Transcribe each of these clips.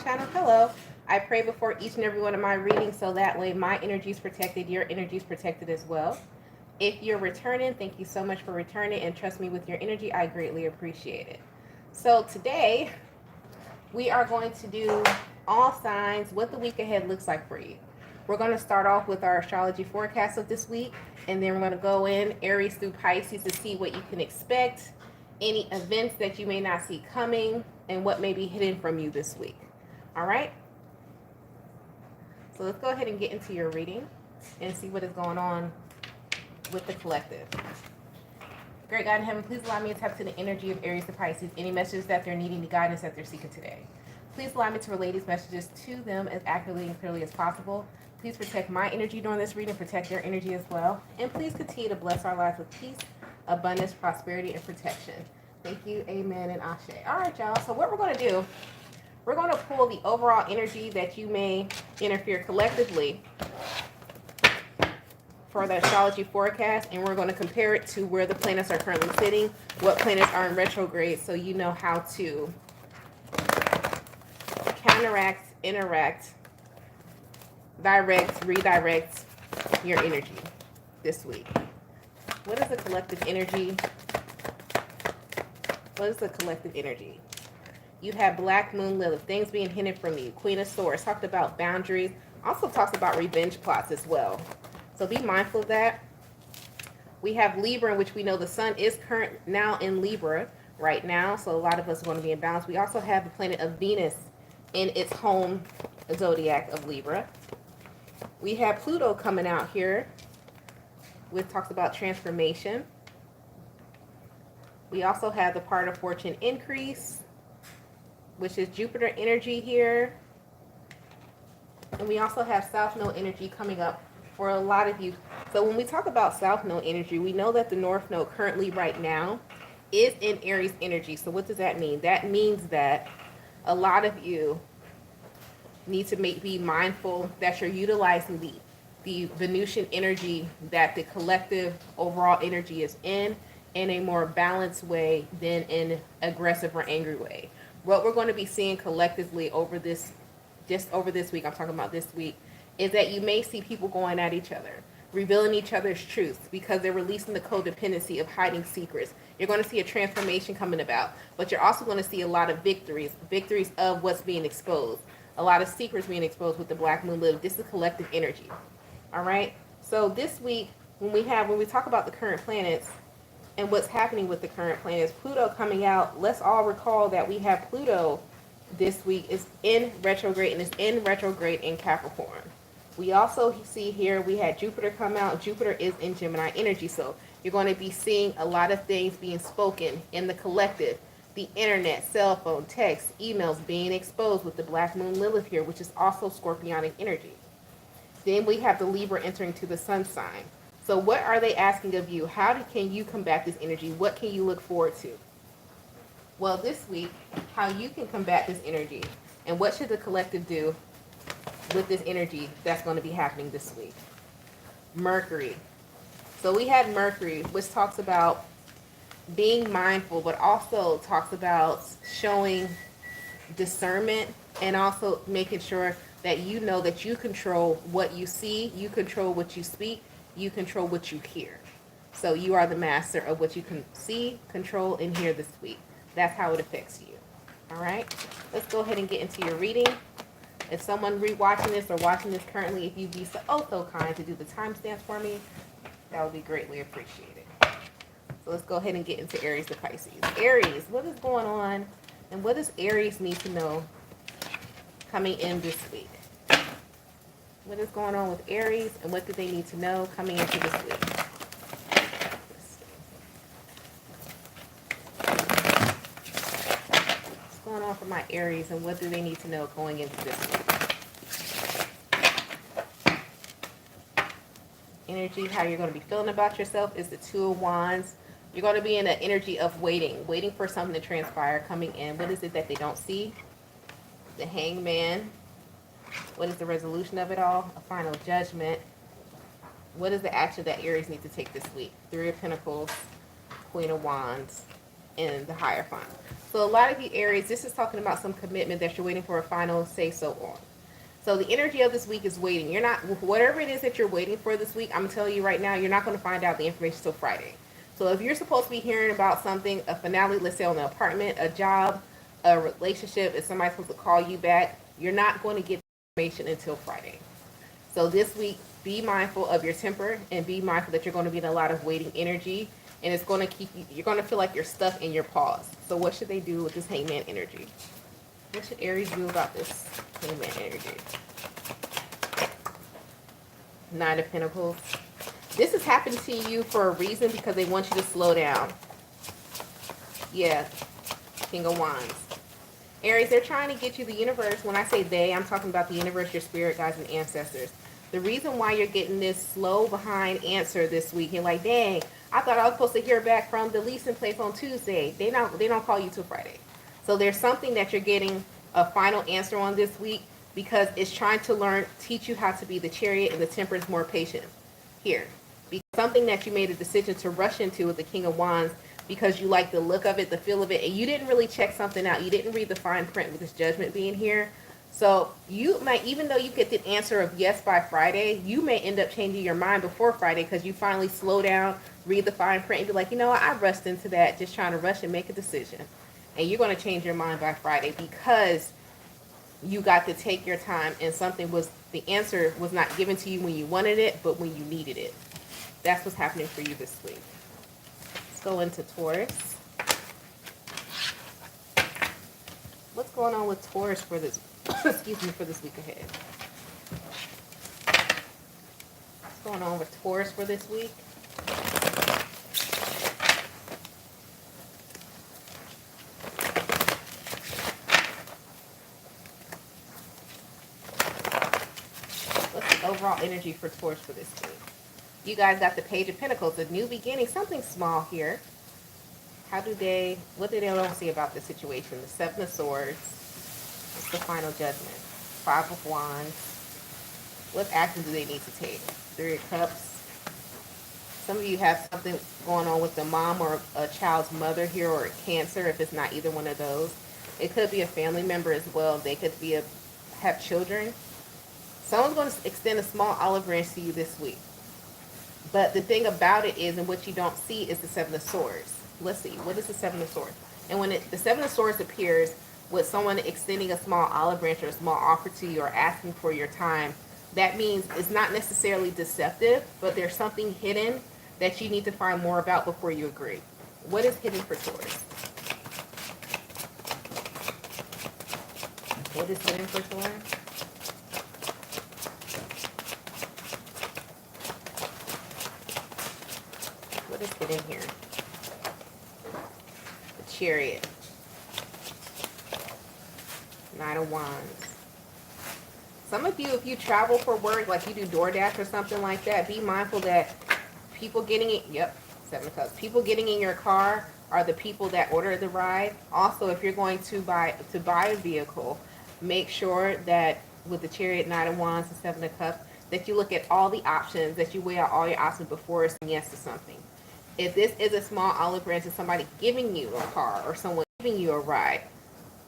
channel, hello. I pray before each and every one of my readings so that way my energy is protected, your energy is protected as well. If you're returning, thank you so much for returning, and trust me with your energy, I greatly appreciate it. So today, we are going to do all signs, what the week ahead looks like for you. We're going to start off with our astrology forecast of this week, and then we're going to go in Aries through Pisces to see what you can expect, any events that you may not see coming, and what may be hidden from you this week. All right? So let's go ahead and get into your reading and see what is going on with the collective. Great God in heaven, please allow me to tap to the energy of Aries to Pisces, any messages that they're needing, the guidance that they're seeking today. Please allow me to relay these messages to them as accurately and clearly as possible. Please protect my energy during this reading, protect their energy as well. And please continue to bless our lives with peace, abundance, prosperity, and protection. Thank you, amen, and ashe. All right, y'all. So what we're going to do, we're going to pull the overall energy that you may interfere collectively for the astrology forecast, and we're going to compare it to where the planets are currently sitting, what planets are in retrograde, so you know how to counteract, interact, direct, redirect your energy this week. What is the collective energy? What is the collective energy? You have Black Moon Lilith, things being hidden from you. Queen of Swords, talked about boundaries, also talks about revenge plots as well. So be mindful of that. We have Libra, in which we know the sun is now in Libra right now. So a lot of us are going to be in balance. We also have the planet of Venus in its home zodiac of Libra. We have Pluto coming out here, which talks about transformation. We also have the part of fortune increase, which is Jupiter energy here. And we also have South Node energy coming up for a lot of you. So when we talk about South Node energy, we know that the North Node currently right now is in Aries energy. So what does that mean? That means that a lot of you need to be mindful that you're utilizing the Venusian energy that the collective overall energy is in a more balanced way than in aggressive or angry way. What we're going to be seeing collectively over this, just over this week, I'm talking about this week, is that you may see people going at each other, revealing each other's truths because they're releasing the codependency of hiding secrets. You're going to see a transformation coming about, but you're also going to see a lot of victories of what's being exposed, a lot of secrets being exposed with the Black Moon Lilith. This is collective energy. All right. So this week, when we talk about the current planets and what's happening with the current planets, Pluto coming out, let's all recall that we have Pluto this week is in retrograde, and it's in retrograde in Capricorn. We also see here we had Jupiter come out. Jupiter is in Gemini energy. So you're going to be seeing a lot of things being spoken in the collective. The internet, cell phone, text, emails being exposed with the Black Moon Lilith here, which is also Scorpionic energy. Then we have the Libra entering to the Sun sign. So what are they asking of you? How can you combat this energy? What can you look forward to? Well, this week, how you can combat this energy and what should the collective do with this energy that's going to be happening this week. Mercury. So we had Mercury, which talks about being mindful, but also talks about showing discernment and also making sure that you know that you control what you see, you control what you speak, you control what you hear. So you are the master of what you can see, control, and hear this week. That's how it affects you. All right? Let's go ahead and get into your reading. If someone rewatching this or watching this currently, if you'd be so kind to do the timestamps for me, that would be greatly appreciated. So let's go ahead and get into Aries to Pisces. Aries, what is going on, and what does Aries need to know coming in this week? What is going on with Aries, and what do they need to know coming into this week? What's going on for my Aries, and what do they need to know going into this week? Energy, how you're going to be feeling about yourself is the Two of Wands. You're going to be in an energy of waiting for something to transpire coming in. What is it that they don't see? The Hangman. What is the resolution of it all? A final judgment. What is the action that Aries needs to take this week? Three of Pentacles, Queen of Wands, in the Hierophant. So a lot of you Aries, this is talking about some commitment that you're waiting for a final say-so on. So the energy of this week is waiting. You're not, whatever it is that you're waiting for this week, I'm telling you right now, you're not going to find out the information till Friday. So if you're supposed to be hearing about something, a finale, let's say on an apartment, a job, a relationship, if somebody's supposed to call you back, you're not going to get information until Friday. So this week, be mindful of your temper and be mindful that you're going to be in a lot of waiting energy, and it's going to keep you, you're going to feel like you're stuck in your pause. So what should they do with this Hangman energy? What should Aries do about this Hangman energy? Nine of Pentacles. This has happened to you for a reason, because they want you to slow down. Yeah. King of Wands. Aries, they're trying to get you, the universe. When I say they, I'm talking about the universe, your spirit guides, and ancestors. The reason why you're getting this slow behind answer this week, you're like, dang, I thought I was supposed to hear back from the leasing place on Tuesday. They don't call you till Friday. So there's something that you're getting a final answer on this week, because it's trying to teach you how to be the Chariot and the Temperance more patient here. Because something that you made a decision to rush into with the King of Wands, because you like the look of it, the feel of it, and you didn't really check something out. You didn't read the fine print with this Judgment being here. So you might, even though you get the answer of yes by Friday, you may end up changing your mind before Friday, because you finally slow down, read the fine print, and be like, you know what, I rushed into that, just trying to rush and make a decision. And you're going to change your mind by Friday, because you got to take your time, and the answer was not given to you when you wanted it, but when you needed it. That's what's happening for you this week. Let's go into Taurus. What's going on with Taurus for this, excuse me, for this week ahead? What's going on with Taurus for this week? What's the overall energy for Taurus for this week? You guys got the Page of Pentacles, a new beginning, something small here. What do they don't see about the situation? The Seven of Swords. What's the final judgment? Five of Wands. What action do they need to take? Three of Cups. Some of you have something going on with the mom or a child's mother here, or Cancer, if it's not either one of those. It could be a family member as well. They could have children. Someone's going to extend a small olive branch to you this week. But the thing about it is, and what you don't see, is the Seven of Swords. Let's see, what is the Seven of Swords? And when the Seven of Swords appears with someone extending a small olive branch or a small offer to you, or asking for your time, that means it's not necessarily deceptive, but there's something hidden that you need to find more about before you agree. What is hidden for Taurus? What is hidden for Taurus? What is hidden here? The Chariot. Nine of Wands. Some of you, if you travel for work, like you do DoorDash or something like that, be mindful that people getting it, Seven of Cups. People getting in your car are the people that order the ride. Also, if you're going to buy a vehicle, make sure that with the Chariot, Nine of Wands, and Seven of Cups, that you look at all the options, that you weigh out all your options before saying yes to something. If this is a small olive branch and somebody giving you a car or someone giving you a ride,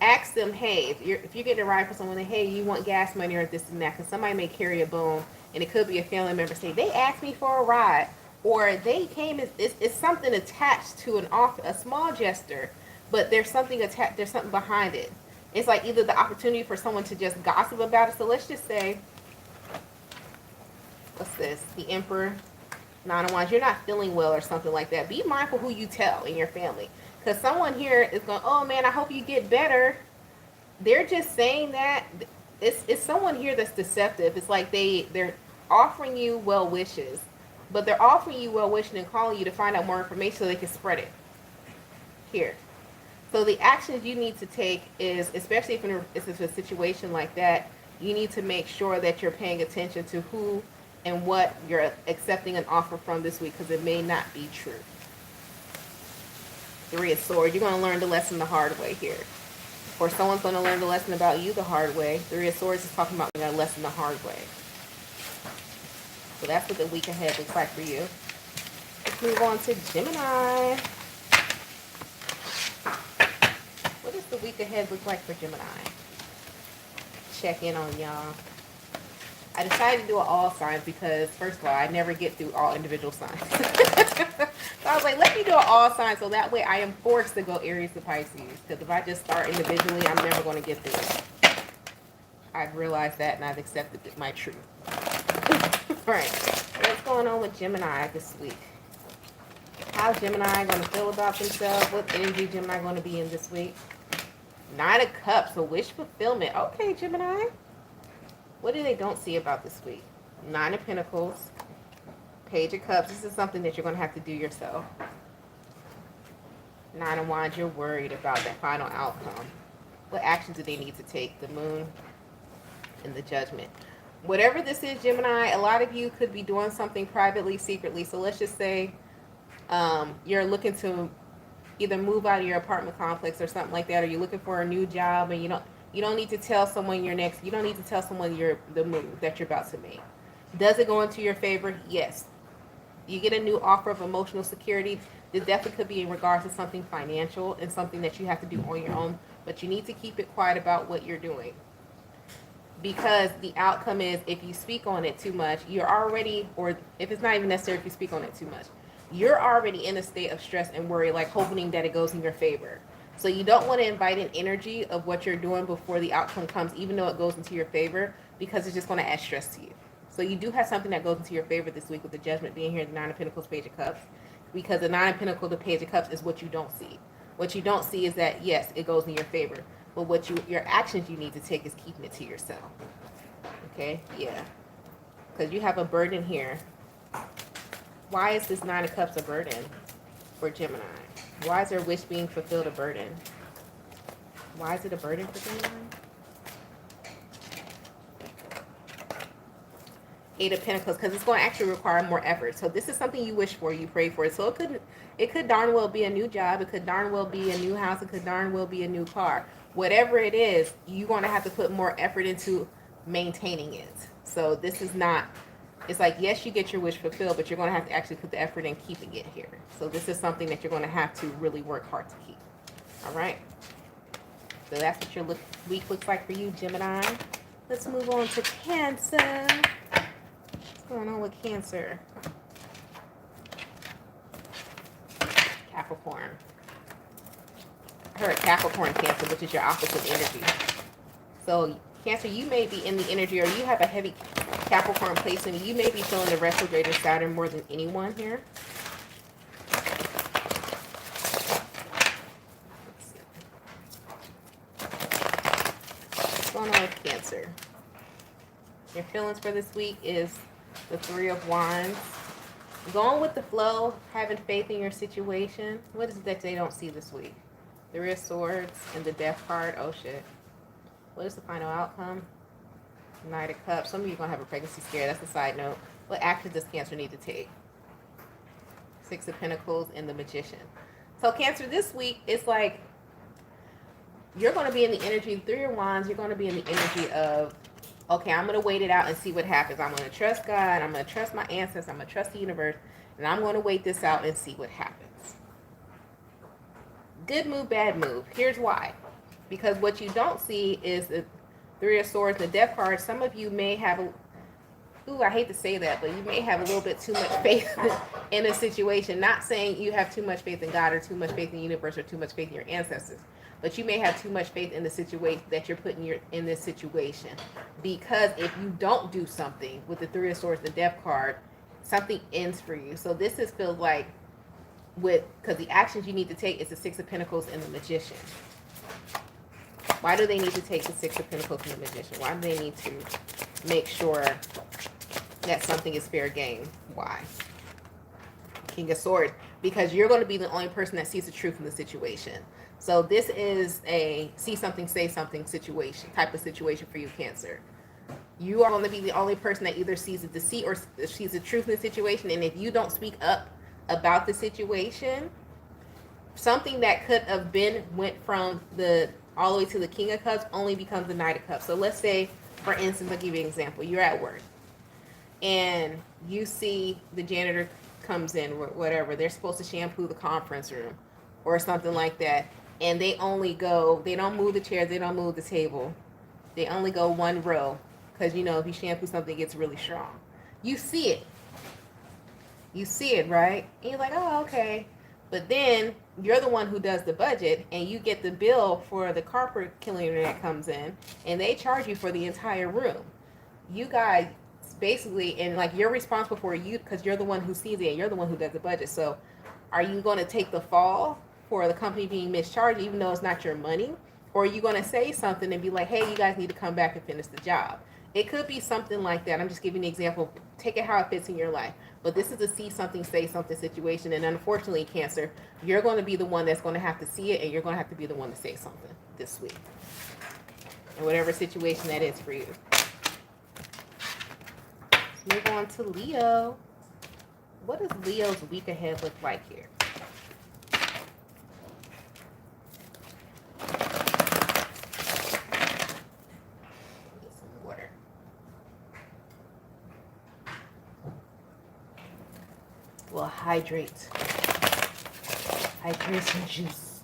ask them, hey, if you're getting a ride for someone, hey, you want gas money or this and that, because somebody may carry a bone, and it could be a family member, say, they asked me for a ride, or they came, it's something attached to an offer, a small gesture, but there's something attached, there's something behind it. It's like either the opportunity for someone to just gossip about it. So let's just say, what's this? The Emperor, Nine of Wands. You're not feeling well or something like that. Be mindful who you tell in your family. Because someone here is going, oh man, I hope you get better. They're just saying that. It's someone here that's deceptive. It's like they're offering you well wishes, but they're offering you well wishing and calling you to find out more information so they can spread it here. So the actions you need to take is, especially if it's a situation like that, you need to make sure that you're paying attention to who and what you're accepting an offer from this week, because it may not be true. Three of Swords. You're going to learn the lesson the hard way here. Or someone's going to learn the lesson about you the hard way. Three of Swords is talking about learning a lesson the hard way. So that's what the week ahead looks like for you. Let's move on to Gemini. the week ahead look like for Gemini? Check in on y'all. I decided to do an all signs because, first of all, I never get through all individual signs. So I was like, let me do an all signs so that way I am forced to go Aries to Pisces. Because if I just start individually, I'm never going to get through it. I've realized that and I've accepted my truth. All right, what's going on with Gemini this week? How's Gemini going to feel about themselves? What energy Gemini going to be in this week? 9 of Cups, so wish fulfillment. Okay, Gemini. What do they don't see about this week? 9 of Pentacles, Page of Cups. This is something that you're going to have to do yourself. 9 of Wands, you're worried about that final outcome. What actions do they need to take? The Moon and the Judgment. Whatever this is, Gemini, a lot of you could be doing something privately, secretly. So let's just say you're looking to either move out of your apartment complex or something like that, or you're looking for a new job and you don't need to tell someone you don't need to tell someone the move that you're about to make. Does it go into your favor? Yes. You get a new offer of emotional security. This definitely could be in regards to something financial and something that you have to do on your own, but you need to keep it quiet about what you're doing. Because the outcome is, if you speak on it too much, you're already, or if it's not even necessary if you speak on it too much, you're already in a state of stress and worry, like hoping that it goes in your favor. So you don't want to invite an energy of what you're doing before the outcome comes, even though it goes into your favor, because it's just going to add stress to you. So you do have something that goes into your favor this week with the Judgment being here, the 9 of Pentacles, Page of Cups, because the 9 of Pentacles, the Page of Cups is what you don't see. What you don't see is that, yes, it goes in your favor, but your actions you need to take is keeping it to yourself. Okay? Yeah. Because you have a burden here. Why is this 9 of Cups a burden for Gemini? Why is their wish being fulfilled a burden? Why is it a burden for Gemini? 8 of Pentacles, because it's going to actually require more effort. So this is something you wish for, you pray for. So it could darn well be a new job. It could darn well be a new house. It could darn well be a new car. Whatever it is, you're going to have to put more effort into maintaining it. So this is not, it's like, yes, you get your wish fulfilled, but you're going to have to actually put the effort in keeping it here. So this is something that you're going to have to really work hard to keep. All right. So that's what your week looks like for you, Gemini. Let's move on to Cancer. What's going on with Cancer? Capricorn. I heard Capricorn, Cancer, which is your opposite energy. So Cancer, you may be in the energy, or you have a heavy Capricorn placement. You may be feeling the retrograde Saturn more than anyone here. What's going on with Cancer? Your feelings for this week is the 3 of Wands. Going with the flow, having faith in your situation. What is it that they don't see this week? 3 of Swords and the Death card. Oh, shit. What is the final outcome? Knight of Cups. Some of you are going to have a pregnancy scare. That's a side note. What actions does Cancer need to take? 6 of Pentacles and the Magician. So Cancer, this week, it's like you're going to be in the energy, 3 of Wands, you're going to be in the energy of, okay, I'm going to wait it out and see what happens. I'm going to trust God. I'm going to trust my ancestors. I'm going to trust the universe. And I'm going to wait this out and see what happens. Good move, bad move. Here's why. Because what you don't see is the 3 of Swords, the Death card. Some of you may have, I hate to say that, but you may have a little bit too much faith in a situation. Not saying you have too much faith in God or too much faith in the universe or too much faith in your ancestors. But you may have too much faith in the situation that you're putting in this situation. Because if you don't do something with the 3 of Swords, the Death card, something ends for you. So this feels like, because the actions you need to take is the 6 of Pentacles and the Magician. Why do they need to take the 6 of Pentacles and the Magician? Why do they need to make sure that something is fair game? Why? King of Swords. Because you're going to be the only person that sees the truth in the situation. So this is a see something, say something situation, type of situation for you, Cancer. You are going to be the only person that either sees the deceit or sees the truth in the situation. And if you don't speak up about the situation, something that could have went from all the way to the King of Cups only becomes the Knight of Cups. So let's say, for instance, I'll give you an example. You're at work and you see the janitor comes in, whatever. They're supposed to shampoo the conference room or something like that. and they only go, they don't move the chairs, they don't move the table. They only go one row because, you know, if you shampoo something, it gets really strong. You see it. You see it, right? And you're like, oh, okay. But then you're the one who does the budget, and you get the bill for the carpet cleaner that comes in, and they charge you for the entire room. You guys basically, and like you're responsible for you because you're the one who sees it, and you're the one who does the budget. So are you going to take the fall for the company being mischarged, even though it's not your money? Or are you going to say something and be like, hey, you guys need to come back and finish the job? It could be something like that. I'm just giving an example. Take it how it fits in your life. But this is a see something, say something situation. And unfortunately, Cancer, you're going to be the one that's going to have to see it, and you're going to have to be the one to say something this week. And whatever situation that is for you. Let's move on to Leo. What does Leo's week ahead look like here? Well, hydrate. Hydration juice.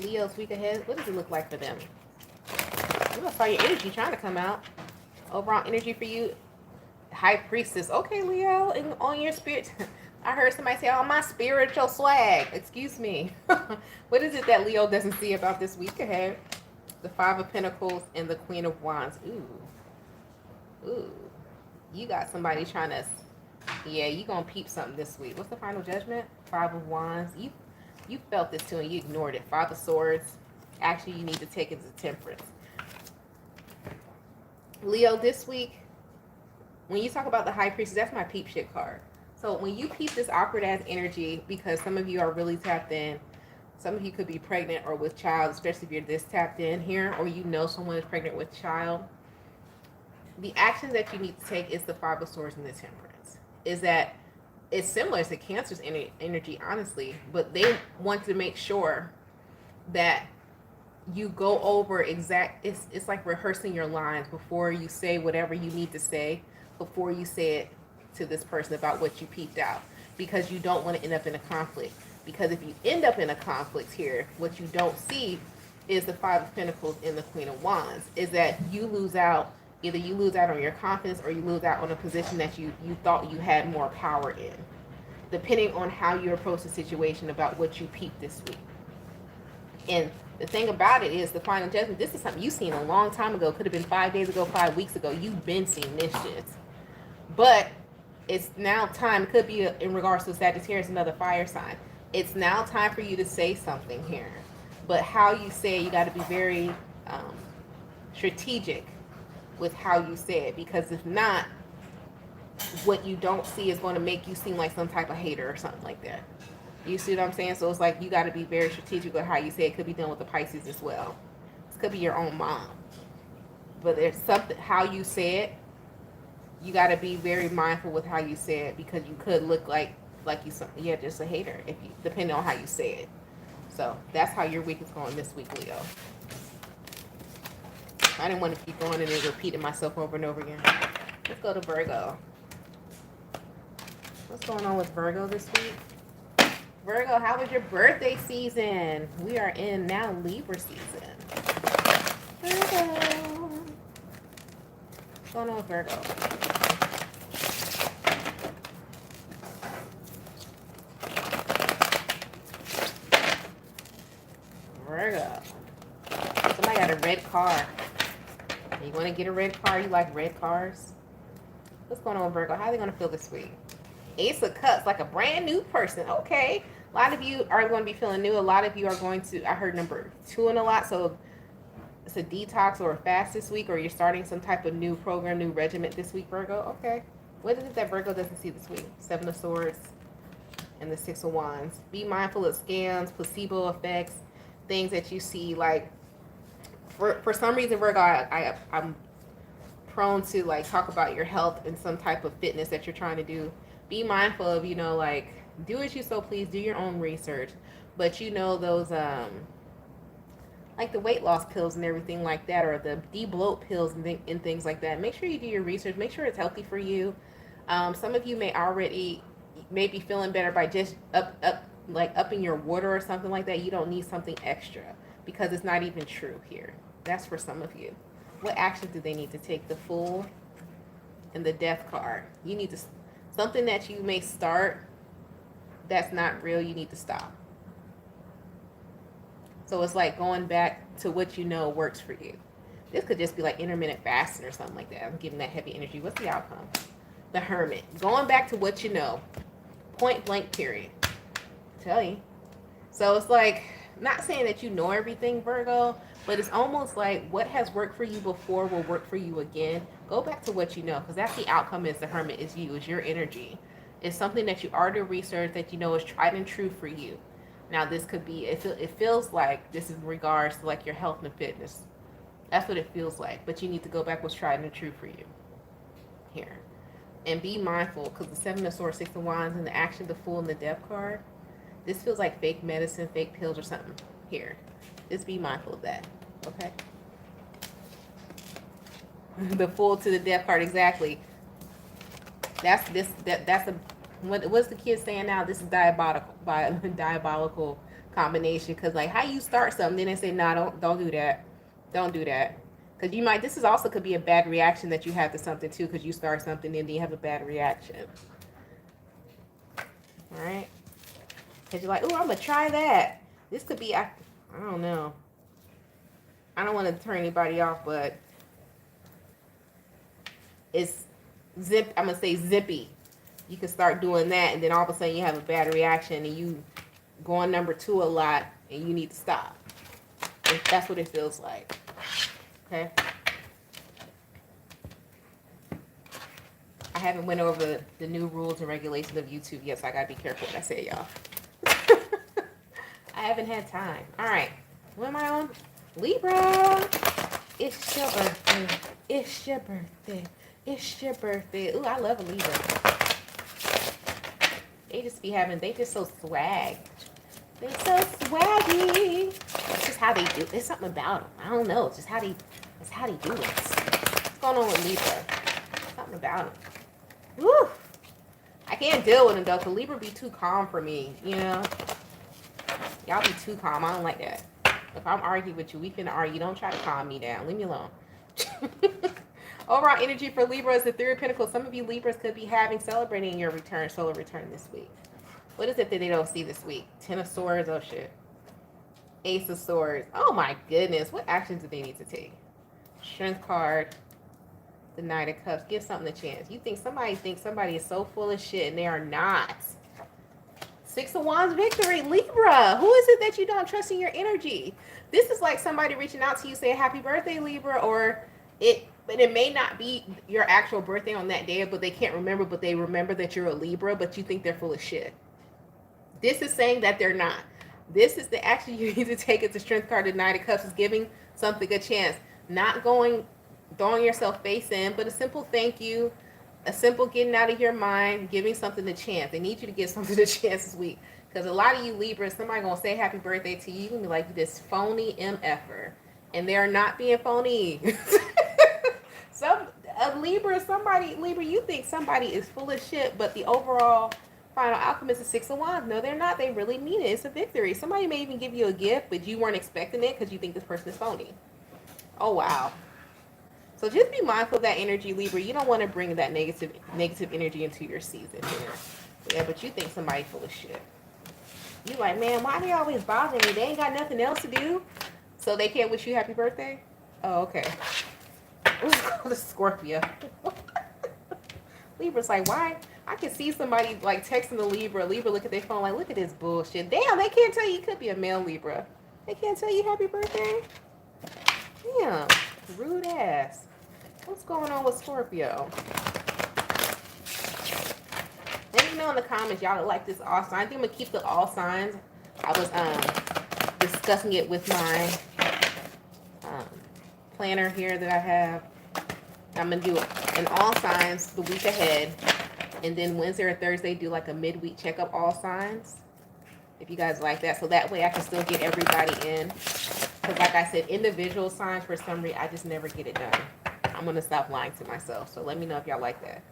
Leo's week ahead. What does it look like for them? I'm gonna feel your energy trying to come out. Overall energy for you, High Priestess. Okay, Leo, and on your spirit. I heard somebody say, "Oh, my spiritual swag." Excuse me. What is it that Leo doesn't see about this week ahead? The Five of Pentacles and the Queen of Wands. Ooh, you got somebody trying to, yeah, you gonna peep something this week. What's the final judgment? Five of Wands. You felt this too and you ignored it. Five of Swords. Actually, you need to take it to Temperance. Leo, this week, when you talk about the High Priestess, that's my peep shit card. So when you peep this awkward ass energy, because some of you are really tapped in, some of you could be pregnant or with child, especially if you're this tapped in here, or you know someone is pregnant with child. The action that you need to take is the Five of Swords and the Temperance. Is that it's similar to Cancer's energy, honestly, but they want to make sure that you go over it's like rehearsing your lines before you say whatever you need to say, before you say it to this person about what you peeped out, because you don't want to end up in a conflict. Because if you end up in a conflict here, what you don't see is the Five of Pentacles and the Queen of Wands, is that you lose out. Either you lose out on your confidence or you lose out on a position that you thought you had more power in, depending on how you approach the situation about what you peeped this week. And the thing about it is the final judgment, this is something you've seen a long time ago. Could have been 5 days ago, 5 weeks ago. You've been seeing this shit. But it's now time. It could be in regards to Sagittarius, another fire sign. It's now time for you to say something here. But how you say it, you got to be very strategic with how you say it, because if not, what you don't see is going to make you seem like some type of hater or something like that. You see what I'm saying? So it's like you got to be very strategic with how you say it. It could be done with the Pisces as well. This could be your own mom. But there's something, how you say it, you got to be very mindful with how you say it, because you could look like you just a hater if you, depending on how you say it. So that's how your week is going this week, Leo. I didn't want to keep going and then repeating myself over and over again. Let's go to Virgo. What's going on with Virgo this week? Virgo, how was your birthday season? We are in now Libra season. Virgo. What's going on with Virgo? Virgo. Somebody got a red car. You want to get a red car? You like red cars? What's going on with Virgo? How are they going to feel this week? Ace of Cups, like a brand new person. Okay. A lot of you are going to be feeling new. A lot of you are going to, I heard number 2 in a lot. So it's a detox or a fast this week, or you're starting some type of new program, new regiment this week, Virgo. Okay. What is it that Virgo doesn't see this week? 7 of Swords and the 6 of Wands. Be mindful of scams, placebo effects, things that you see. Like, for some reason, Virgo, I'm prone to like talk about your health and some type of fitness that you're trying to do. Be mindful of, you know, like, do as you so please, do your own research. But you know, those like the weight loss pills and everything like that, or the de-bloat pills and things like that. Make sure you do your research. Make sure it's healthy for you. Some of you may already, maybe feeling better by just like upping your water or something like that. You don't need something extra because it's not even true here. That's for some of you. What action do they need to take? The Fool and the Death card. You need to, something that you may start that's not real, you need to stop. So it's like going back to what you know works for you. This could just be like intermittent fasting or something like that. I'm giving that heavy energy. What's the outcome? The Hermit. Going back to what you know. Point blank period. Tell you. So it's like, not saying that you know everything, Virgo, but it's almost like what has worked for you before will work for you again. Go back to what you know, because that's the outcome. Is the Hermit, is you, is your energy. It's something that you already researched, that you know is tried and true for you. Now this could be, it feels like this is in regards to like your health and fitness. That's what it feels like. But you need to go back what's tried and true for you here. And be mindful, because the Seven of Swords, Six of Wands, and the action, the Fool, and the Death card. This feels like fake medicine, fake pills or something here. Just be mindful of that. Okay? The Fool to the Death card, exactly. That's a, what's the kid saying now? This is diabolical combination. Because like, how you start something, then they say, nah, don't do that. Don't do that. Because you might, this is also could be a bad reaction that you have to something too, because you start something and then you have a bad reaction. All right? Because you're like, oh, I'm going to try that. This could be, I don't know. I don't want to turn anybody off, but it's I'm going to say zippy. You can start doing that, and then all of a sudden you have a bad reaction, and you go on number 2 a lot, and you need to stop. And that's what it feels like. Okay? I haven't went over the new rules and regulations of YouTube yet, so I gotta be careful what I say, y'all. I haven't had time. All right. What am I on? Libra. It's your birthday. It's your birthday. It's your birthday. Ooh, I love a Libra. They just be having, they just so swag. They're so swaggy. It's just how they do. There's something about them. I don't know. It's just how they, it's how they do it. What's going on with Libra? Something about them. Woo! I can't deal with them though, because Libra be too calm for me, you know? Y'all be too calm. I don't like that. If I'm arguing with you, we finna argue. Don't try to calm me down. Leave me alone. Overall energy for Libra is the Three of Pentacles. Some of you Libras could be celebrating your return, solar return this week. What is it that they don't see this week? Ten of Swords. Oh, shit. Ace of Swords. Oh, my goodness. What actions do they need to take? Strength card. The Knight of Cups. Give something a chance. You think somebody is so full of shit, and they are not. Six of Wands victory. Libra. Who is it that you don't trust in your energy? This is like somebody reaching out to you saying happy birthday, Libra, or but it may not be your actual birthday on that day, but they can't remember, but they remember that you're a Libra, but you think they're full of shit. This is saying that they're not. This is the action you need to take. It's the Strength card. The Knight of Cups is giving something a chance. Not throwing yourself face in, but a simple thank you, a simple getting out of your mind, giving something a chance. They need you to give something a chance this week. Because a lot of you Libras, somebody going to say happy birthday to you and be like, this phony MFer. And they're not being phony. Libra, you think somebody is full of shit, but the overall final outcome is a Six of Wands. No, they're not. They really mean it. It's a victory. Somebody may even give you a gift, but you weren't expecting it because you think this person is phony. Oh, wow. So just be mindful of that energy, Libra. You don't want to bring that negative energy into your season here. Yeah, but you think somebody's full of shit. You like, man, why they always bothering me? They ain't got nothing else to do. So they can't wish you happy birthday? Oh, okay. Let's go to Scorpio. Libra's like, why? I can see somebody like texting the Libra. Libra look at their phone like, look at this bullshit. Damn, they can't tell you. You could be a male Libra. They can't tell you happy birthday? Damn. Rude ass. What's going on with Scorpio? Let me know in the comments y'all like this all signs. I think I'm gonna keep the all signs. I was discussing it with my planner here that I have. I'm gonna do an all signs the week ahead, and then Wednesday or Thursday do like a midweek checkup all signs. If you guys like that, so that way I can still get everybody in. Because like I said, individual signs for some reason I just never get it done. I'm gonna stop lying to myself. So let me know if y'all like that.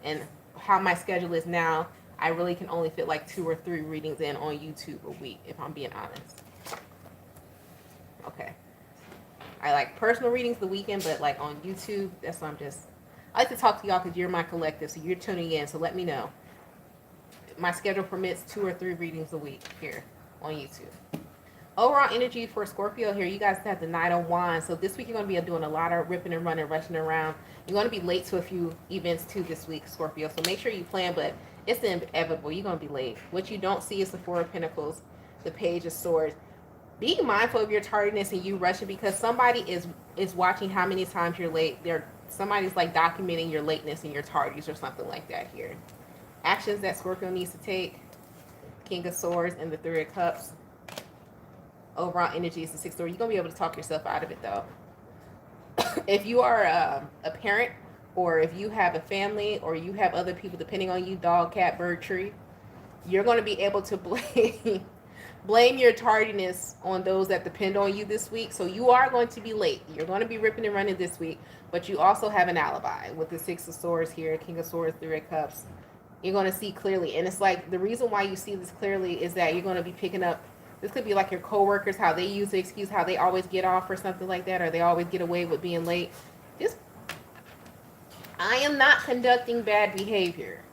And how my schedule is now, I really can only fit like 2 or 3 readings in on YouTube a week, if I'm being honest. Okay. I like personal readings the weekend, but like on YouTube, that's why I like to talk to y'all because you're my collective, so you're tuning in, so let me know. My schedule permits 2 or 3 readings a week here on YouTube. Overall energy for Scorpio here, you guys have the Knight of Wands. So this week you're going to be doing a lot of ripping and running, rushing around. You're going to be late to a few events too this week, Scorpio. So make sure you plan, but it's inevitable. You're going to be late. What you don't see is the Four of Pentacles, the Page of Swords. Be mindful of your tardiness and you rushing because somebody is watching how many times you're late. Somebody's like documenting your lateness and your tardies or something like that here. Actions that Scorpio needs to take. King of Swords and the Three of Cups. Overall energy is the Six of Swords. You're going to be able to talk yourself out of it though. If you are a parent or if you have a family or you have other people depending on you, dog, cat, bird, tree, you're going to be able to blame your tardiness on those that depend on you this week. So you are going to be late. You're going to be ripping and running this week, but you also have an alibi with the Six of Swords here, King of Swords, Three of Cups. You're going to see clearly. And it's like the reason why you see this clearly is that you're going to be picking up. This could be like your coworkers, how they use the excuse, how they always get off or something like that, or they always get away with being late. I am not conducting bad behavior.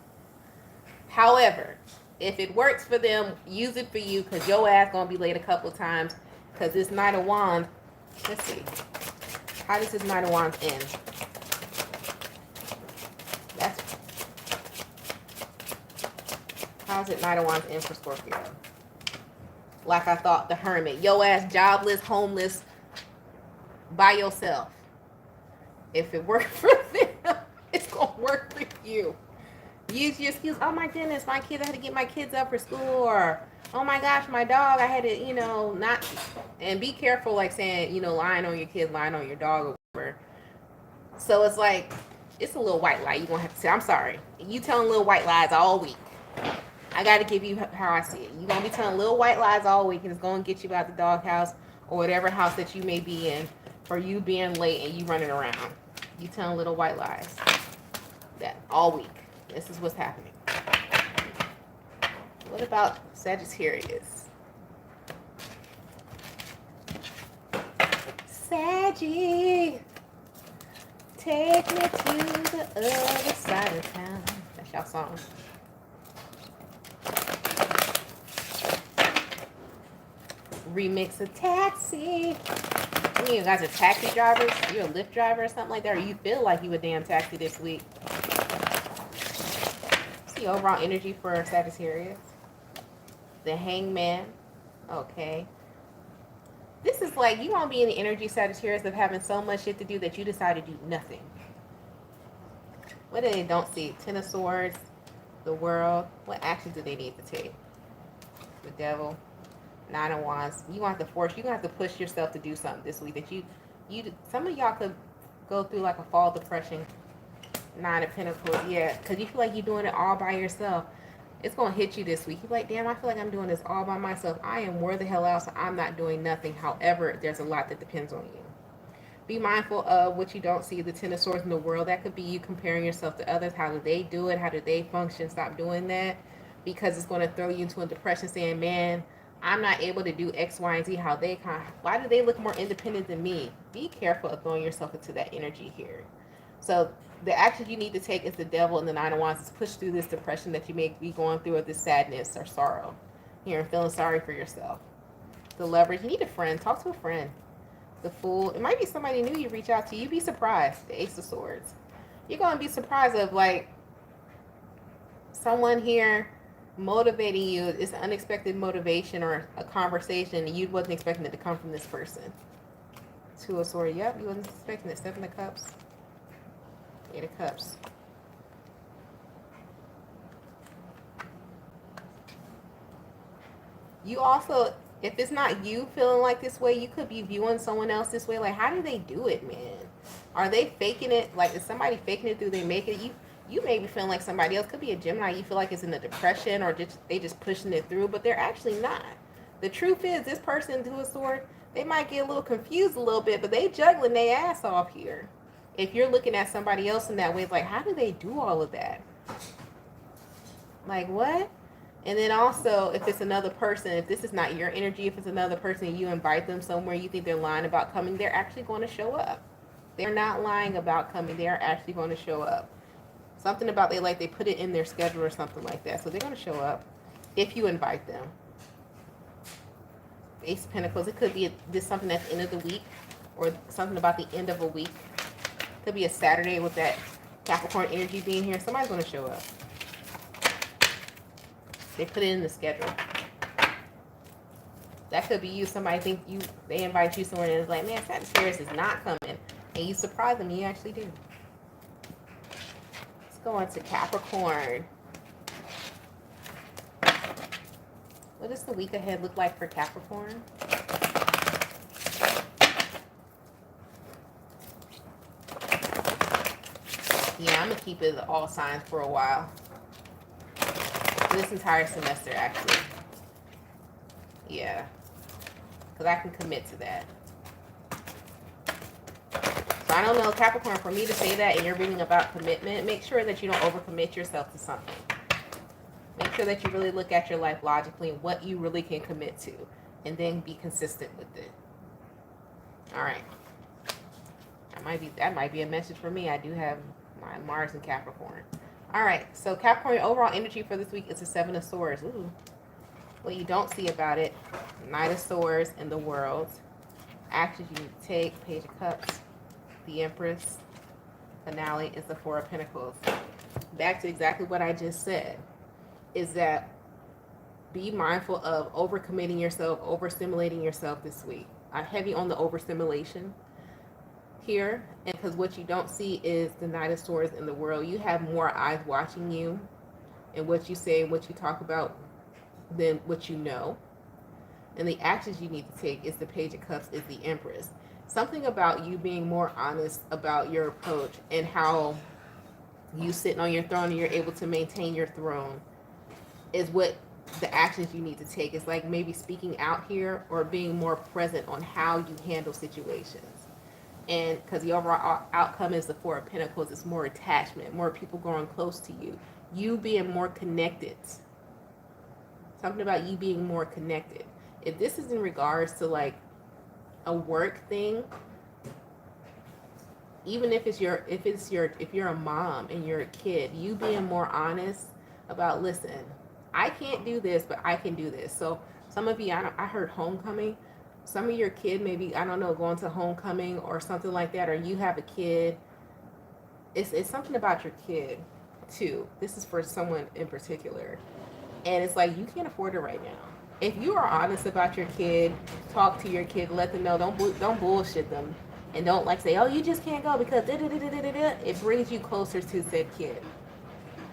However, if it works for them, use it for you because your ass going to be late a couple of times because this Knight of Wands, let's see. How does this Knight of Wands end? How's it Knight of Wands end for Scorpio? Like I thought, the Hermit. Yo ass jobless, homeless, by yourself. If it worked for them, it's going to work for you. Use your skills. Oh my goodness, I had to get my kids up for school. Or, oh my gosh, my dog, I had to, not. And be careful, like saying, lying on your kid, lying on your dog or whatever. So it's like, it's a little white lie. You're going to have to say, I'm sorry. You telling little white lies all week. I got to give you how I see it. You're going to be telling little white lies all week, and it's going to get you out the doghouse or whatever house that you may be in for you being late and you running around. You telling little white lies. That all week. This is what's happening. What about Sagittarius? Saggy, take me to the other side of town. That's y'all song. Remix a taxi. You guys are taxi drivers? You're a Lyft driver or something like that? Or you feel like you a damn taxi this week? See overall energy for Sagittarius. The Hangman. Okay. This is like, you won't be in the energy, Sagittarius, of having so much shit to do that you decide to do nothing. What do they don't see? Ten of Swords. The World. What actions do they need to take? The Devil. Nine of Wands. You want to force. You have to push yourself to do something this week that you. Some of y'all could go through like a fall depression. Nine of Pentacles. Yeah, because you feel like you're doing it all by yourself. It's gonna hit you this week. You're like, damn, I feel like I'm doing this all by myself. I am where the hell else. I'm not doing nothing. However, there's a lot that depends on you. Be mindful of what you don't see. The Ten of Swords in the World. That could be you comparing yourself to others. How do they do it? How do they function? Stop doing that, because it's going to throw you into a depression. Saying, man, I'm not able to do X, Y, and Z. Why do they look more independent than me? Be careful of throwing yourself into that energy here. So the action you need to take is the Devil and the Nine of Wands is push through this depression that you may be going through, or this sadness or sorrow here and feeling sorry for yourself. The Leverage. You need a friend. Talk to a friend. The Fool. It might be somebody new you reach out to. You'd be surprised. The Ace of Swords. You're going to be surprised of like someone here motivating you. It's an unexpected motivation or a conversation and you wasn't expecting it to come from this person. Two of Swords. Yep, you wasn't expecting it. Seven of Cups. Eight of Cups. You also, if it's not you feeling like this way, you could be viewing someone else this way. Like, how do they do it, man? Are they faking it? Like, is somebody faking it? Do they make it? You may be feeling like somebody else. Could be a Gemini. You feel like it's in a depression or they just pushing it through, but they're actually not. The truth is, this person, Two of Swords, they might get a little confused a little bit, but they juggling their ass off here. If you're looking at somebody else in that way, it's like, how do they do all of that? Like, what? And then also, if it's another person, if this is not your energy, if it's another person and you invite them somewhere, you think they're lying about coming, they're actually going to show up. They're not lying about coming. They are actually going to show up. Something about they put it in their schedule or something like that. So they're going to show up if you invite them. Ace of Pentacles. It could be this something at the end of the week or something about the end of a week. It could be a Saturday with that Capricorn energy being here. Somebody's going to show up. They put it in the schedule. That could be you. Somebody think they invite you somewhere and it's like, man, Sagittarius is not coming. And you surprise them. You actually do. Let's go on to Capricorn. What does the week ahead look like for Capricorn? Yeah, I'm going to keep it all signs for a while. This entire semester, actually. Yeah. Because I can commit to that. So I don't know, Capricorn, for me to say that and you're reading about commitment, make sure that you don't overcommit yourself to something. Make sure that you really look at your life logically and what you really can commit to. And then be consistent with it. Alright. That might be a message for me. I do have my Mars in Capricorn. Alright, so Capricorn, overall energy for this week is the Seven of Swords. Ooh. What you don't see about it, Knight of Swords in the World. Actions you need to take, Page of Cups, the Empress. Finale is the Four of Pentacles. Back to exactly what I just said, is that be mindful of overcommitting yourself, overstimulating yourself this week. I'm heavy on the overstimulation here, and because what you don't see is the Knight of Swords in the World. You have more eyes watching you and what you say and what you talk about than what you know. And the actions you need to take is the Page of Cups, is the Empress. Something about you being more honest about your approach and how you sitting on your throne and you're able to maintain your throne is what the actions you need to take. It's like maybe speaking out here or being more present on how you handle situations. And because the overall outcome is the Four of Pentacles, it's more attachment, more people growing close to you, you being more connected. Something about you being more connected. If this is in regards to like a work thing, even if you're a mom and you're a kid, you being more honest about, listen, I can't do this, but I can do this. So some of you, I heard homecoming. Some of your kid maybe, I don't know, going to homecoming or something like that, or you have a kid. It's something about your kid too. This is for someone in particular. And it's like, you can't afford it right now. If you are honest about your kid, talk to your kid, let them know, don't bullshit them. And don't like say, oh, you just can't go because it brings you closer to said kid.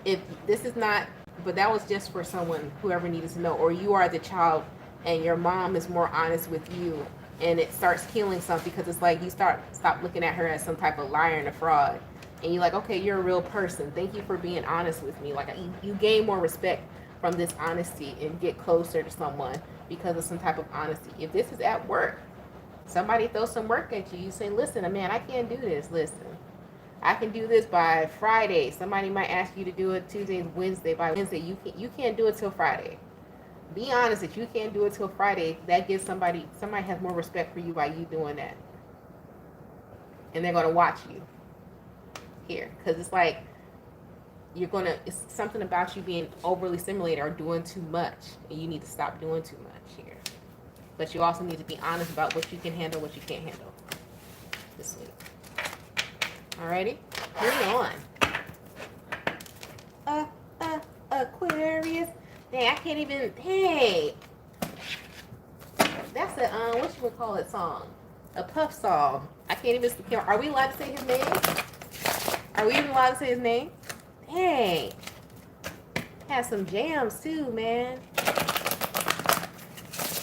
If this is not, but that was just for someone, whoever needed to know, or you are the child and your mom is more honest with you and it starts healing something because it's like you stop looking at her as some type of liar and a fraud. And you're like, okay, you're a real person. Thank you for being honest with me. Like you gain more respect from this honesty and get closer to someone because of some type of honesty. If this is at work, somebody throws some work at you, you say, listen, man, I can't do this. Listen, I can do this by Friday. Somebody might ask you to do it Tuesday, Wednesday. By Wednesday, you can't do it till Friday. Be honest that you can't do it till Friday. That gives somebody has more respect for you by you doing that. And they're going to watch you here. Because it's like, it's something about you being overly stimulated or doing too much. And you need to stop doing too much here. But you also need to be honest about what you can handle, what you can't handle this week. Alrighty? Moving on. Aquarius. Dang, I can't even, hey. That's a, what you would call it song? A puff song. I can't even, are we allowed to say his name? Are we even allowed to say his name? Dang. Has some jams too, man. I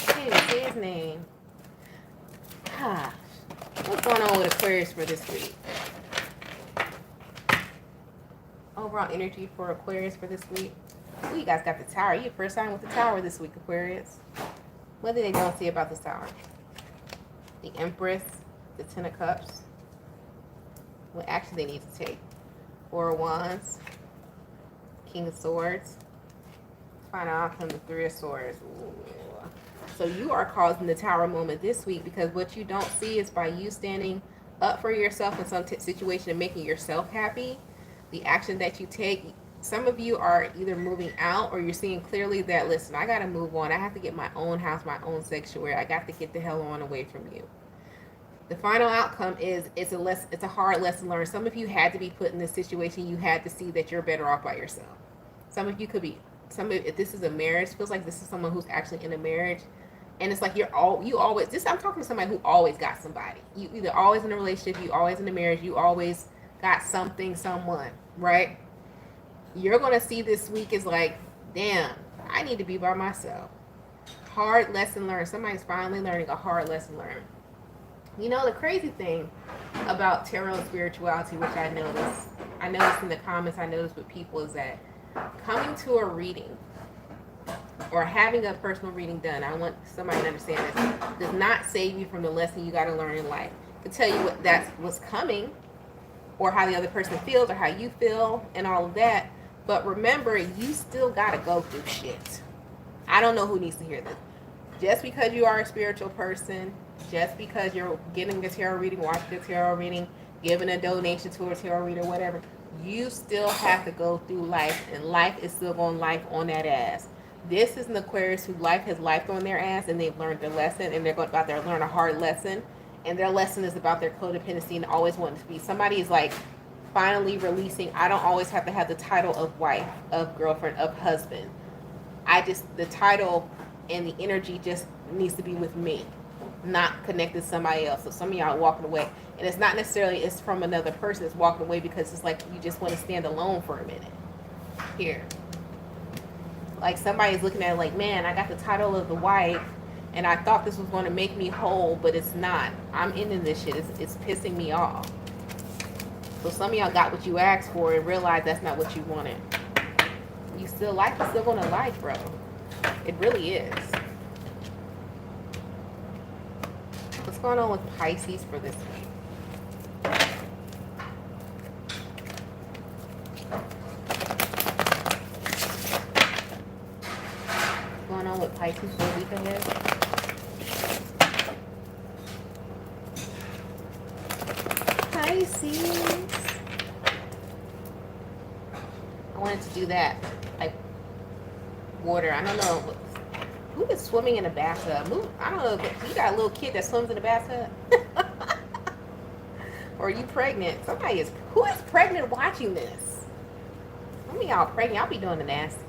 can't even say his name. Gosh. What's going on with Aquarius for this week? Overall energy for Aquarius for this week. Ooh, you guys got the Tower. You first sign with the Tower this week, Aquarius. What do they don't see about this Tower? The Empress, the Ten of Cups. What action they need to take? Four of Wands, King of Swords, Final outcome, the Three of Swords. Ooh. So you are causing the Tower moment this week, because what you don't see is by you standing up for yourself in some situation and making yourself happy, the action that you take, some of you are either moving out or you're seeing clearly that, listen, I got to move on. I have to get my own house, my own sanctuary. I got to get the hell on away from you. The final outcome is it's a hard lesson learned. Some of you had to be put in this situation. You had to see that you're better off by yourself. Some of you could be, if this is a marriage, feels like this is someone who's actually in a marriage. And it's like you always, I'm talking to somebody who always got somebody. You either always in a relationship, you always in a marriage, you always got someone, right? You're going to see this week is like, damn, I need to be by myself. Hard lesson learned. Somebody's finally learning a hard lesson learned. You know, the crazy thing about tarot spirituality, which I noticed in the comments, I noticed with people, is that coming to a reading or having a personal reading done, I want somebody to understand this, does not save you from the lesson you got to learn in life. To tell you what's coming, or how the other person feels, or how you feel, and all of that. But remember, you still got to go through shit. I don't know who needs to hear this. Just because you are a spiritual person, just because you're getting a tarot reading, watching a tarot reading, giving a donation to a tarot reader, whatever, you still have to go through life, and life is still going life on that ass. This is an Aquarius who life has life on their ass, and they've learned their lesson, and they're going about to learn a hard lesson, and their lesson is about their codependency and always wanting to be. Somebody is like finally releasing, I don't always have to have the title of wife, of girlfriend, of husband. The title and the energy just needs to be with me, not connected to somebody else. So some of y'all are walking away, and it's not necessarily it's from another person. It's walking away because it's like you just want to stand alone for a minute. Here, like somebody's looking at it like, man, I got the title of the wife, and I thought this was going to make me whole, but it's not. I'm ending this shit. It's pissing me off. So some of y'all got what you asked for and realized that's not what you wanted. You still life is still going to life, bro. It really is. What's going on with Pisces for this week? What's going on with Pisces for a week ahead? Pisces. I wanted to do that. Like water. I don't know. Who is swimming in a bathtub? I don't know. You got a little kid that swims in a bathtub? Or are you pregnant? Who is pregnant watching this? Some of y'all pregnant. I'll be doing the nasty.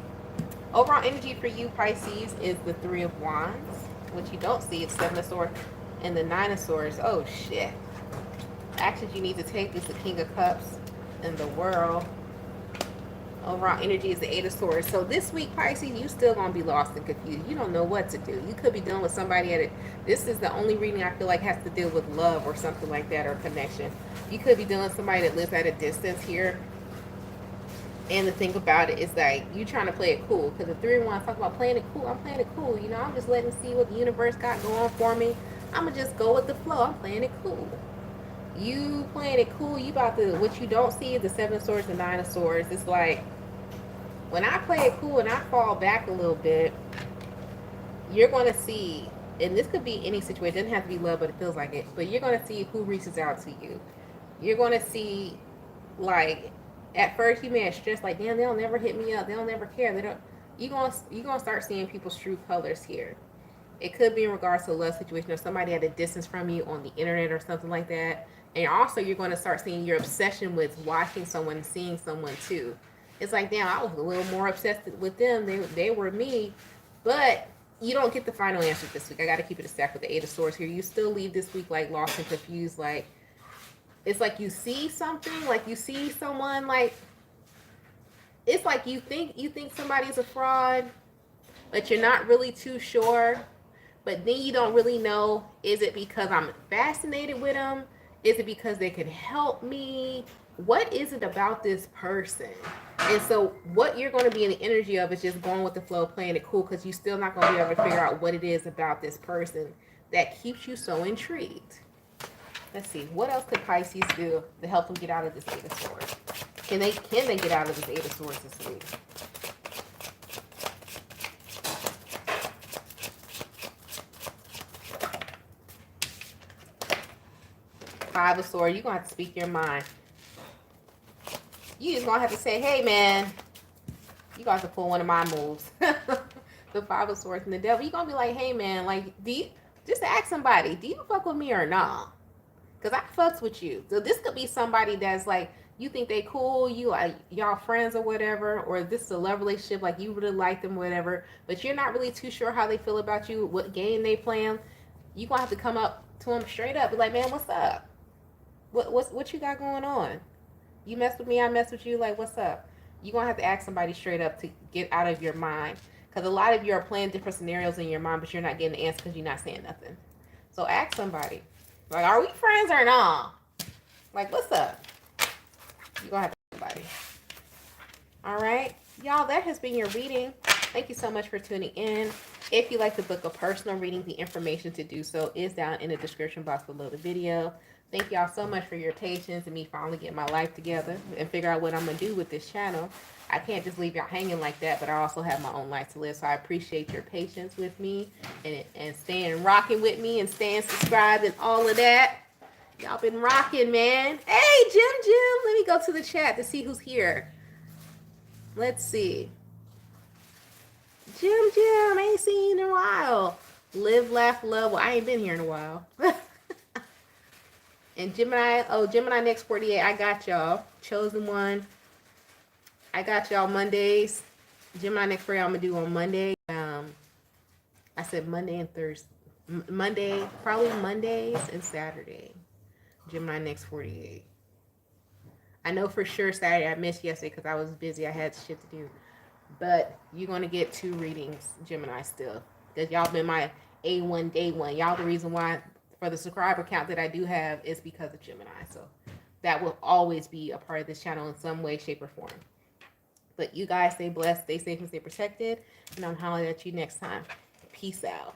Overall energy for you, Pisces, is the Three of Wands. What you don't see is Seven of Swords and the Nine of Swords. Oh, shit. Actions you need to take is the King of Cups and the World. Overall energy is the Eight of Swords. So this week, Pisces, you still going to be lost and confused. You don't know what to do. You could be dealing with somebody at it. This is the only reading I feel like has to deal with love or something like that, or connection. You could be dealing with somebody that lives at a distance here. And the thing about it is like you trying to play it cool. Because the Three of Wands talk about playing it cool. I'm playing it cool. You know, I'm just letting see what the universe got going for me. I'm going to just go with the flow. I'm playing it cool. You playing it cool. You about to, what you don't see is the Seven of Swords and Nine of Swords. It's like, when I play it cool and I fall back a little bit, you're going to see, and this could be any situation, it doesn't have to be love, but it feels like it, but you're going to see who reaches out to you. You're going to see, like, at first you may have stressed, like, damn, they'll never hit me up, they'll never care. You're going to start seeing people's true colors here. It could be in regards to a love situation or somebody at a distance from you on the internet or something like that. And also you're going to start seeing your obsession with watching someone and seeing someone too. It's like, damn, I was a little more obsessed with them. They were me. But you don't get the final answer this week. I got to keep it a stack with the Eight of Swords here. You still leave this week like lost and confused. Like, it's like you see something, like you see someone, like, it's like you think somebody's a fraud, but you're not really too sure. But then you don't really know, is it because I'm fascinated with them? Is it because they can help me? What is it about this person? And so what you're going to be in the energy of is just going with the flow, playing it cool, because you're still not going to be able to figure out what it is about this person that keeps you so intrigued. Let's see. What else could Pisces do to help them get out of this Eight of Swords? Can they get out of this Eight of Swords this week? Five of Swords. You're going to have to speak your mind. You just going to have to say, hey, man, you got to pull one of my moves. The Five of Swords and the Devil. You're going to be like, hey, man, like, just ask somebody, do you fuck with me or not? Because I fucks with you. So this could be somebody that's like, you think they cool, you like y'all friends or whatever, or this is a love relationship, like you really like them, whatever, but you're not really too sure how they feel about you, what game they playing. You gonna have to come up to them straight up, be like, man, what's up? What you got going on? You mess with me, I mess with you, like what's up? You gonna have to ask somebody straight up to get out of your mind, because a lot of you are playing different scenarios in your mind, but you're not getting the answer because you're not saying nothing. So ask somebody, like, are we friends or not? Like, what's up? You're gonna have to ask somebody. All right, y'all, that has been your reading. Thank you so much for tuning in. If you like to book a personal reading, the information to do so is down in the description box below the video. Thank y'all so much for your patience and me finally getting my life together and figure out what I'm gonna do with this channel. I can't just leave y'all hanging like that, but I also have my own life to live. So I appreciate your patience with me and staying rocking with me and staying subscribed and all of that. Y'all been rocking, man. Hey, Jim. Let me go to the chat to see who's here. Let's see. Jim, I ain't seen you in a while. Live, laugh, love. Well, I ain't been here in a while. And Gemini, Gemini next 48. I got y'all. Chosen one. I got y'all Mondays. Gemini next 48 I'm going to do on Monday. I said Monday and Thursday. Monday, probably Mondays and Saturday. Gemini next 48. I know for sure Saturday. I missed yesterday because I was busy. I had shit to do. But you're going to get 2 readings, Gemini, still. Because y'all been my A1 day one. Y'all the reason why for the subscriber count that I do have is because of Gemini. So that will always be a part of this channel in some way, shape, or form. But you guys stay blessed, stay safe, and stay protected. And I'm hollering at you next time. Peace out.